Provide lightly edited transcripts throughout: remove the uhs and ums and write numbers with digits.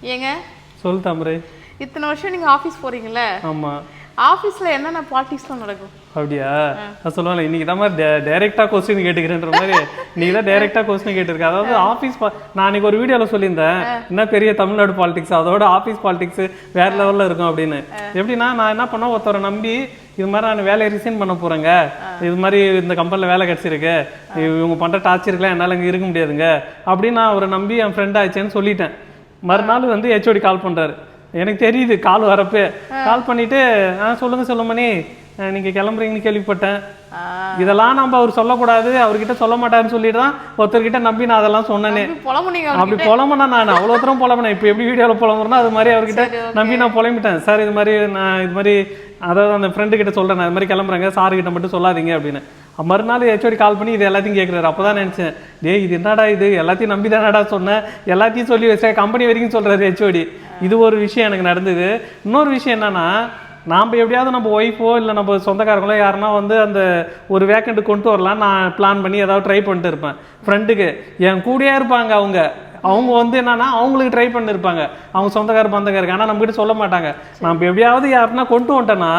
ஏங்க சொல் தாமரை. இத்தனை வருஷம் நீங்க ஆபீஸ் போறீங்கல்ல? ஆமா. ஆபீஸ்ல என்னென்ன பாலிடிக்ஸ்லாம் நடக்கும்? அப்படியா? நான் சொல்லுவேன் இன்னைக்கு தான் மாதிரி டைரக்டா கொஸ்டின் கேட்டுக்கிறேன்ற மாதிரி நீ தான் டைரக்டா கொஸ்டின் கேட்டிருக்க. அதாவது ஆஃபீஸ் நான் அன்னைக்கு ஒரு வீடியோவில் சொல்லியிருந்தேன் என்ன பெரிய தமிழ்நாடு பாலிடிக்ஸ் அதோட ஆஃபீஸ் பாலிடிக்ஸ் வேற லெவலில் இருக்கும் அப்படின்னு. எப்படின்னா நான் என்ன பண்ணேன், ஒருத்தரை நம்பி இது மாதிரி நான் வேலையை ரிசைன் பண்ண போறேங்க, இது மாதிரி இந்த கம்பெனியில் வேலை கிடைச்சிருக்கு, இவங்க பண்ற டார்ச்சருக்குலாம் என்னால் இங்கே இருக்க முடியாதுங்க அப்படின்னு நான் அவரை நம்பி என் ஃப்ரெண்ட் ஆயிடுச்சேன்னு சொல்லிட்டேன். மறுநாள் வந்து ஹெச்ஓடி கால் பண்றாரு. எனக்கு தெரியுது கால் வரப்பே. கால் பண்ணிட்டு சொல்லுங்க சொல்லுமணி நீங்க கிளம்புறீங்கன்னு கேள்விப்பட்டேன். இதெல்லாம் நம்ம அவர் சொல்லக்கூடாது, அவர்கிட்ட சொல்ல மாட்டாருன்னு சொல்லிட்டு தான் ஒருத்தர்கிட்ட நம்பி நான் அதெல்லாம் சொன்னேனே. அப்படி புலம்புனா நான் அவ்வளோ தூரம் புலம்புனேன். இப்போ எப்படி வீடியோவில் புலம்புறேன்னா அது மாதிரி அவர்கிட்ட நம்பி நான் புலம்பிட்டேன். சார் இது மாதிரி நான் இது மாதிரி அதாவது அந்த ஃப்ரெண்டு கிட்ட சொல்றேன், நான் இது மாதிரி கிளம்புறேங்க, சார்கிட்ட மட்டும் சொல்லாதீங்க அப்படின்னு. மறுநாள் ஹெச்ஓடி கால் பண்ணி இது எல்லாத்தையும் கேட்குறாரு. அப்போதான் நினைச்சேன், டேய் இது என்னடா இது எல்லாத்தையும் நம்பி தானடா சொன்னேன், எல்லாத்தையும் சொல்லி வச்சா கம்பெனி வரைக்கும் சொல்றாரு ஹெச்ஓடி. இது ஒரு விஷயம் எனக்கு நடந்தது. இன்னொரு விஷயம் என்னன்னா, நாம் எப்படியாவது நம்ம ஒய்ஃபோ இல்லை நம்ம சொந்தக்காரங்களோ யாருன்னா வந்து அந்த ஒரு வேக்கண்ட் கொண்டு வரலாம் நான் பிளான் பண்ணி ஏதாவது ட்ரை பண்ணிட்டு இருப்பேன். ஃப்ரெண்டுக்கு என் கூடயே இருப்பாங்க அவங்க வந்து என்னன்னா அவங்களுக்கு ட்ரை பண்ணிருப்பாங்க அவங்க சொந்தக்கார பந்தக்காருக்கு. ஆனால் நம்மகிட்ட சொல்ல மாட்டாங்க. நம்ம எப்படியாவது யாருன்னா கொண்டு வந்துட்டோன்னா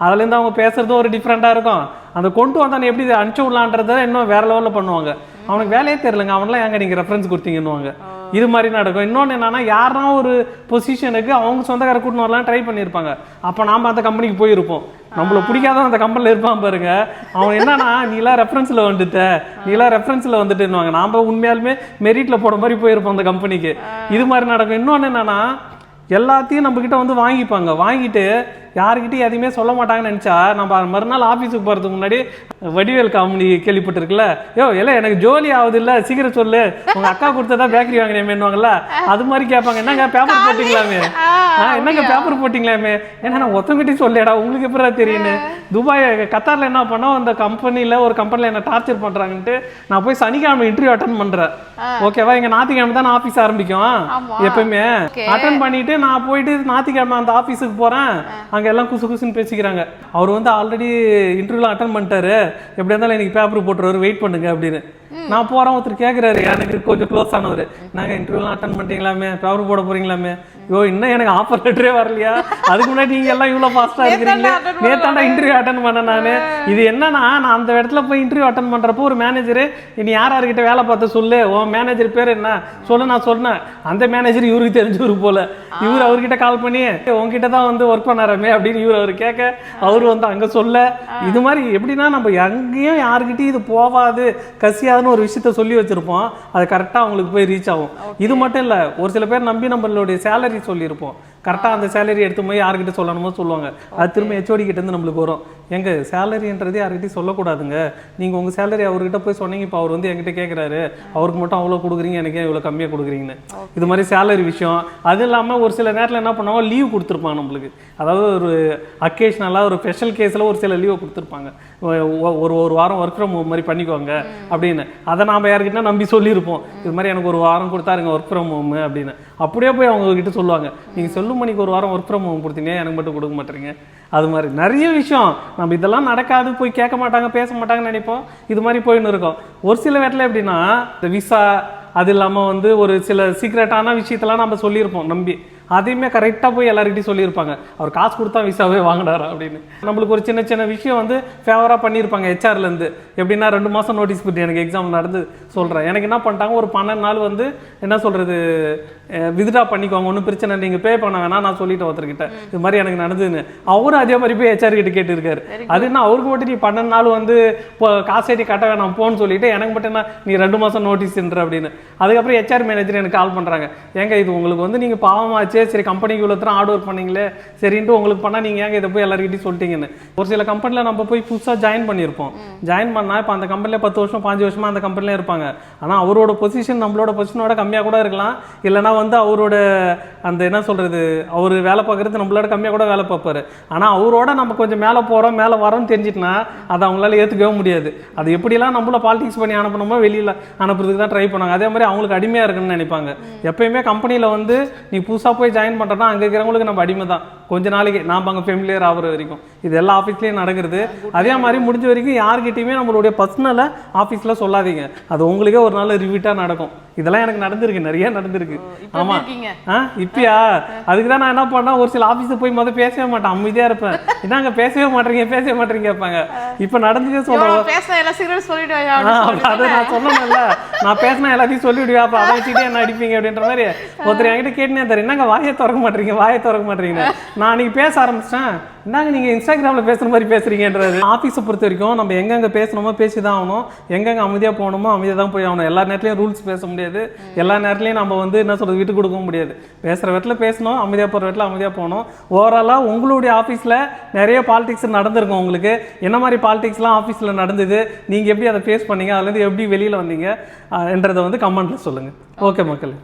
அதுலேருந்து அவங்க பேசுறது ஒரு டிஃப்ரெண்டாக இருக்கும். அந்த கொண்டு வந்தானே எப்படி அனுப்பிச்சு விடலான்றத இன்னும் வேற லெவலில் பண்ணுவாங்க. அவனுக்கு வேலையே தெரியலங்க, அவன்லாம் எங்க நீங்கள் ரெஃபரன்ஸ் கொடுத்தீங்கன்னுவாங்க. இது மாதிரி நடக்கும். இன்னொன்று என்னன்னா, யாருன்னா ஒரு பொசிஷனுக்கு அவங்க சொந்தக்கார கூட்டின்னு வரலாம் ட்ரை பண்ணியிருப்பாங்க. அப்போ நாம் அந்த கம்பெனிக்கு போயிருப்போம். நம்மள பிடிக்காத அந்த கம்பெனியில் இருப்பான் பாருங்க, அவன் என்னன்னா நீலாம் ரெஃபரன்ஸில் வந்துட்டுன்னுவாங்க. நாம் உண்மையாலுமே மெரிட்டில் போட மாதிரி போயிருப்போம் அந்த கம்பெனிக்கு. இது மாதிரி நடக்கும். இன்னொன்று என்னன்னா, எல்லாத்தையும் நம்ம கிட்ட வந்து வாங்கிப்பாங்க. வாங்கிட்டு யாருக்கிட்டையும் எதையுமே சொல்ல மாட்டாங்கன்னு நினச்சா நம்ம மறுநாள் ஆஃபீஸுக்கு போகிறதுக்கு முன்னாடி வடிவேல் காமெடி கேள்விப்பட்டிருக்குல்ல, இல்லை எனக்கு ஜோலி ஆகுது இல்லை சீக்கிரம் சொல்லு, உங்கள் அக்கா கொடுத்ததா பேக்கரி வாங்கினேன்னுவாங்கல்ல, அது மாதிரி கேட்பாங்க. என்னங்க பேப்பர் போட்டிங்களாமே, என்னங்க பேப்பர் போட்டிங்களாமே, ஏன்னா நான் ஒத்தங்கிட்டையும் சொல்லேடா உங்களுக்கு எப்படா தெரியுன்னு. துபாய் கத்தாரில் என்ன பண்ணோம், அந்த கம்பெனியில் ஒரு கம்பெனியில் என்ன டார்ச்சர் பண்ணுறாங்கன்ட்டு நான் போய் சனிக்கிழமை இன்டர்வியூ அட்டன் பண்ணுறேன். ஓகேவா, இங்கே ஞாயிற்றுக்கிழமை தான் ஆஃபீஸ் ஆரம்பிக்கும் எப்பயுமே. அட்டன் பண்ணிட்டு நான் போயிட்டு ஞாயிற்றுக்கிழமை அந்த ஆஃபீஸுக்கு போகிறேன். அங்கே எல்லாம் குசு குசுன்னு பேசிக்கிறாங்க. அவர் வந்து ஆல்ரெடி இன்டர்வியூலாம் அட்டன் பண்ணிட்டாரு, எப்படி இருந்தாலும் எனக்கு பேப்பர் போட்டுருவாரு, வெயிட் பண்ணுங்க அப்படின்னு. நான் போகிறேன், ஒருத்தர் கேட்குறாரு எனக்கு கொஞ்சம் க்ளோஸ் ஆனவர், நாங்கள் இன்டர்வியூலாம் அட்டன் பண்ணிட்டீங்களாமே, பேப்பர் போட போறீங்களாமே. ஐயோ இன்னும் எனக்கு ஆஃபர் லெட்டரே வரலையா, அதுக்கு முன்னாடி நீங்கள் எல்லாம் இவ்வளோ ஃபாஸ்ட்டாக இருக்கிறீங்களே, நேத்தாண்டா இன்டர்வியூ அட்டன் பண்ணேன் நான். இது என்னன்னா, நான் அந்த இடத்துல போய் இன்டர்வியூ அட்டன் பண்ணுறப்போ ஒரு மேனேஜரு நீ யார்கிட்ட வேலை பார்த்து சொல்லு, உன் மேனேஜர் பேர் என்ன சொல்லு, நான் சொன்னேன். அந்த மேனேஜர் இவருக்கு தெரிஞ்சவர் போல, இவர் அவர்கிட்ட கால் பண்ணி உங்ககிட்ட தான் வந்து ஒர்க் பண்ணாரமே அப்படின்னு இவர் அவர் கேட்க, அவர் வந்து அங்கே சொல்ல. இது மாதிரி எப்படின்னா நம்ம எங்கேயும் யாருக்கிட்டையும் இது போவாது கசியாதுன்னு ஒரு விஷயத்த சொல்லி வச்சிருப்போம், அது கரெக்டாக அவங்களுக்கு போய் ரீச் ஆகும். இது மட்டும் இல்லை, ஒரு சில பேர் நம்பி நம்மளுடைய சேலரி சொல்லியிருப்போம், கரெக்டாக அந்த சேலரி எடுத்து போய் யார்கிட்ட சொல்லணுமோ சொல்லுவாங்க. அது திரும்ப ஹெச்ஓடி கிட்ட இருந்து நம்மளுக்கு வரும், எங்க சேலரின்றது யார்கிட்டையும் சொல்லக்கூடாதுங்க, நீங்கள் உங்கள் சேலரி அவர்கிட்ட போய் சொன்னீங்க, இப்போ அவர் வந்து என்கிட்ட கேட்குறாரு, அவருக்கு மட்டும் அவ்வளோ கொடுக்குறீங்க, எனக்கு இவ்வளோ கம்மியாக கொடுக்குறீங்கன்னு. இது மாதிரி சேலரி விஷயம். அது இல்லாமல் ஒரு சில நேரத்தில் என்ன பண்ணுவாங்க, லீவ் கொடுத்துருப்பாங்க நம்மளுக்கு. அதாவது ஒரு அக்கேஷனலாக ஒரு ஸ்பெஷல் கேஸில் ஒரு சில லீவை கொடுத்துருப்பாங்க, ஒரு வாரம் ஒர்க் ஃப்ரம் ஹோம் மாதிரி பண்ணிக்குவாங்க அப்படின்னு. அதை நாம் யார்கிட்ட நம்பி சொல்லியிருப்போம், இது மாதிரி எனக்கு ஒரு வாரம் கொடுத்தாருங்க ஒர்க் ஃப்ரம் ஹோம் அப்படின்னு. அப்படியே போய் அவங்க கிட்ட சொல்லுவாங்க, நீங்கள் சொல்லும் மணிக்கு ஒரு வாரம் ஒர்க் ஃப்ரம் ஹோம் கொடுத்தீங்க, எனக்கு மட்டும் கொடுக்க மாட்டேறீங்க. அது மாதிரி நிறைய விஷயம் நம்ம இதெல்லாம் நடக்காது, போய் கேட்க மாட்டாங்க பேச மாட்டாங்கன்னு நினைப்போம். இது மாதிரி போயின்னு இருக்கோம். ஒரு சில இடத்துல எப்படின்னா, இந்த விசா அது இல்லாமல் வந்து ஒரு சில சீக்ரெட்டான விஷயத்தெல்லாம் நம்ம சொல்லியிருப்போம் நம்பி, அதையுமே கரெக்டாக போய் எல்லாருக்கிட்டையும் சொல்லியிருப்பாங்க, அவர் காசு கொடுத்தா விசாவே வாங்கினாரா அப்படின்னு. நம்மளுக்கு ஒரு சின்ன சின்ன விஷயம் வந்து ஃபேவராக பண்ணியிருப்பாங்க ஹெச்ஆர்லேருந்து. எப்படின்னா 2 மாதம் நோட்டீஸ் பற்றி எனக்கு எக்ஸாம் நடந்து சொல்கிறேன். எனக்கு என்ன பண்ணிட்டாங்க, ஒரு 12 நாள் வந்து என்ன சொல்கிறது வித்ட்ரா பண்ணிக்குவாங்க, ஒன்றும் பிரச்சனை இல்லை, நீங்கள் பே பண்ண வேணாம் நான் சொல்லிட்டேன் ஒருத்தர்கிட்ட, இது மாதிரி எனக்கு நடந்ததுன்னு. அவரும் அதே மாதிரி போய் ஹெச்ஆர் கிட்ட கேட்டுருக்காரு. அது என்ன அவருக்கு மட்டும் நீ 12 நாள் வந்து இப்போ காசு ஏற்றி கட்ட வேணாம் போன்னு சொல்லிட்டு, எனக்கு மட்டும் என்ன நீ 2 மாதம் நோட்டீஸ்ன்ற அப்படின்னு. அதுக்கப்புறம் ஹெச்ஆர் மேனேஜர் எனக்கு கால் பண்ணுறாங்க, ஏங்க இது உங்களுக்கு வந்து நீங்கள் பாவமாச்சு, சரி கம்பெனிக்கு இவ்வளோ தூரம் ஹார்ட் ஒர்க் பண்ணீங்களே சரின்ட்டு உங்களுக்கு பண்ணால் நீங்கள் ஏங்க இதை போய் எல்லாருக்கிட்டையும் சொல்லிட்டீங்கன்னு. ஒரு சில கம்பெனியில் நம்ம போய் புதுசாக ஜாயின் பண்ணியிருப்போம், ஜாயின் பண்ணால் இப்போ அந்த கம்பெனியில் 10 வருஷம் 5 வருஷமாக அந்த கம்பெனியில் இருப்பாங்க. ஆனால் அவரோட பொசிஷன் நம்மளோட பொசிஷனோட கம்மியாக கூட இருக்கலாம், இல்லைனா வந்து அவரோட அந்த என்ன சொல்கிறது அவர் வேலை பார்க்குறது நம்மளோட கம்மியாக கூட வேலை பார்ப்பாரு. ஆனால் அவரோட நம்ம கொஞ்சம் மேலே போகிறோம் மேலே வரோம்னு தெரிஞ்சிட்டுனா அதை அவங்களால ஏற்றுக்கவே முடியாது. அது எப்படிலாம் நம்மள பாலிடிக்ஸ் பண்ணி அனுப்பணுமோ வெளியில் அனுப்புறதுக்கு தான் ட்ரை பண்ணாங்க. அதே மாதிரி அவங்களுக்கு அடிமையாக இருக்குன்னு நினைப்பாங்க. எப்பயுமே கம்பெனியில் வந்து நீ புதுசாக போய் ஜாயின் பண்ணுறோன்னா அங்கே இருக்கிறவங்களுக்கு நம்ம அடிமை தான். கொஞ்ச நாளைக்கு நாம் அங்கே ஃபெமிலியர் ஆகிற வரைக்கும். இது எல்லா ஆஃபீஸ்லேயும் நடக்கிறது. அதே மாதிரி முடிஞ்ச வரைக்கும் யார்கிட்டையுமே நம்மளுடைய பர்சனலை ஆஃபீஸில் சொல்லாதீங்க. அது உங்களுக்கே ஒரு நாள் ரிவீட்டாக நடக்கும். இதெல்லாம் எனக்கு நடந்திருக்கு, நிறைய நடந்திருக்கு. ஆமாம். இப்பயா அதுக்கு தான் நான் என்ன பண்ணேன், ஒரு சில ஆஃபீஸுக்கு போய் முதல்ல பேசவே மாட்டேன், அமைதியாக இருப்பேன். என்னங்க பேசவே மாட்டேறீங்க கேட்பாங்க. இப்போ நடந்ததே சொல்கிறேன். அதை நான் சொன்னேன்ல, நான் பேசினா எல்லாத்தையும் சொல்லிவிடுவேன், அப்போ அதை வச்சுட்டு என்ன அடிப்பீங்க அப்படின்ற மாதிரி ஒருத்தர் என்கிட்ட கேட்டுனே தரேன், என்னங்க வாயை திறக்க மாட்டேறீங்க. நான் அன்றைக்கி பேச ஆரம்பிச்சிட்டேன், என்னங்க நீங்கள் இன்ஸ்டாகிராமில் பேசுகிற மாதிரி பேசுகிறீங்கன்றது. ஆஃபீஸை பொறுத்த வரைக்கும் நம்ம எங்கெங்கே பேசணுமோ பேசி தான் ஆகணும், எங்கெங்கே அமைதியாக போகணுமோ அமைதியாக தான் போய் ஆகணும். எல்லா நேரத்துலையும் ரூல்ஸ் பேச முடியாது, எல்லா நேரத்துலையும் நம்ம வந்து என்ன சொல்கிறது விட்டு கொடுக்க முடியாது. பேசுகிற இடத்துல பேசணும், அமைதியாக போகிற இடத்துல அமைதியாக போகணும். ஓவராலாக உங்களுடைய ஆஃபீஸில் நிறைய பாலிடிக்ஸ் நடந்திருக்கும். உங்களுக்கு என்ன மாதிரி பாலிடிக்ஸ்லாம் ஆஃபீஸில் நடந்தது, நீங்கள் எப்படி அதை ஃபேஸ் பண்ணீங்க, அதுலேருந்து எப்படி வெளியில் வந்தீங்க என்றதை வந்து கமெண்ட்டில் சொல்லுங்கள். ஓகே மக்கள்.